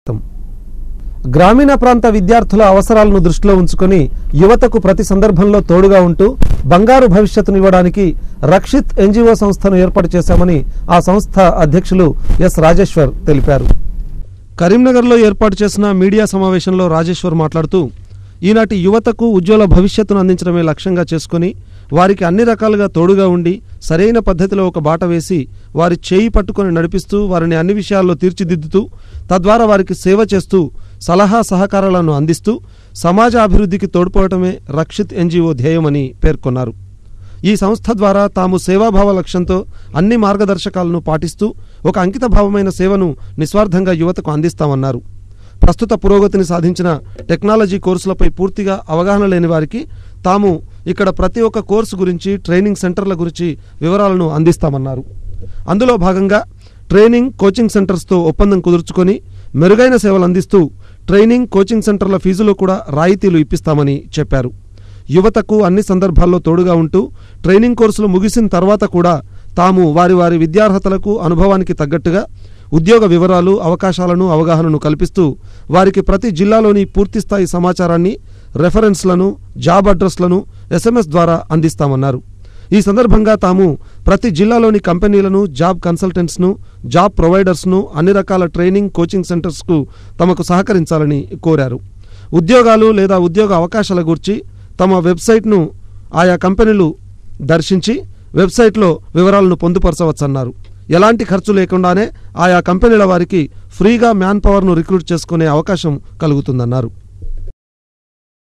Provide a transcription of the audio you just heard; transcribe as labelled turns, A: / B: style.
A: వ్యక్తం. గ్రామీణ ప్రాంత విద్యార్థుల అవసరాలను దృష్టిలో ఉంచుకొని యువతకు ప్రతి సందర్భంలో తోడుగా ఉంటూ బంగారు భవిష్యత్తునివ్వడానికి రక్షిత్ ఎన్జిఓ సంస్థను ఏర్పాటు చేశామని ఆ సంస్థ అధ్యక్షులు ఎస్ రాజేశ్వర్ తెలిపారు. కరీంనగర్లో ఏర్పాటు చేసిన మీడియా సమావేశంలో రాజేశ్వర్ మాట్లాడుతూ, ఈనాటి యువతకు ఉజ్వల భవిష్యత్తును అందించడమే లక్ష్యంగా చేసుకుని వారికి అన్ని రకాలుగా తోడుగా ఉండి సరైన పద్ధతిలో ఒక బాట వేసి వారి చేయి పట్టుకొని నడిపిస్తూ వారిని అన్ని విషయాల్లో తీర్చిదిద్దుతూ తద్వారా వారికి సేవ చేస్తూ సలహా సహకారాలను అందిస్తూ సమాజ అభివృద్ధికి తోడ్పడటమే రక్షిత్ ఎన్జిఓ ధ్యేయమని పేర్కొన్నారు. ఈ సంస్థ ద్వారా తాము సేవాభావ లక్ష్యంతో అన్ని మార్గదర్శకాలను పాటిస్తూ ఒక అంకితభావమైన సేవను నిస్వార్థంగా యువతకు అందిస్తామన్నారు. ప్రస్తుత పురోగతిని సాధించిన టెక్నాలజీ కోర్సులపై పూర్తిగా అవగాహన లేని వారికి తాము ఇక్కడ ప్రతి ఒక్క కోర్సు గురించి ట్రైనింగ్ సెంటర్ల గురించి వివరాలను అందిస్తామన్నారు. అందులో భాగంగా ట్రైనింగ్ కోచింగ్ సెంటర్స్తో ఒప్పందం కుదుర్చుకొని మెరుగైన సేవలు అందిస్తూ ట్రైనింగ్ కోచింగ్ సెంటర్ల ఫీజులో కూడా రాయితీలు ఇప్పిస్తామని చెప్పారు. యువతకు అన్ని సందర్భాల్లో తోడుగా ఉంటూ ట్రైనింగ్ కోర్సులు ముగిసిన తర్వాత కూడా తాము వారి వారి విద్యార్హతలకు అనుభవానికి తగ్గట్టుగా ఉద్యోగ వివరాలు అవకాశాలను అవగాహనను కల్పిస్తూ వారికి ప్రతి జిల్లాలోని పూర్తిస్థాయి సమాచారాన్ని రెఫరెన్స్లను జాబ్ అడ్రస్లను SMS ద్వారా అందిస్తామన్నారు. ఈ సందర్భంగా తాము ప్రతి జిల్లాలోని కంపెనీలను జాబ్ కన్సల్టెంట్స్ను జాబ్ ప్రొవైడర్స్ను అన్ని రకాల ట్రైనింగ్ కోచింగ్ సెంటర్స్కు తమకు సహకరించాలని కోరారు. ఉద్యోగాలు లేదా ఉద్యోగ అవకాశాల గురించి తమ వెబ్సైట్ను ఆయా కంపెనీలు దర్శించి వెబ్సైట్లో వివరాలను పొందుపరచవచ్చన్నారు. ఎలాంటి ఖర్చు లేకుండానే ఆయా కంపెనీల వారికి ఫ్రీగా మ్యాన్ పవర్ను రిక్రూట్ చేసుకునే అవకాశం కలుగుతుందన్నారు.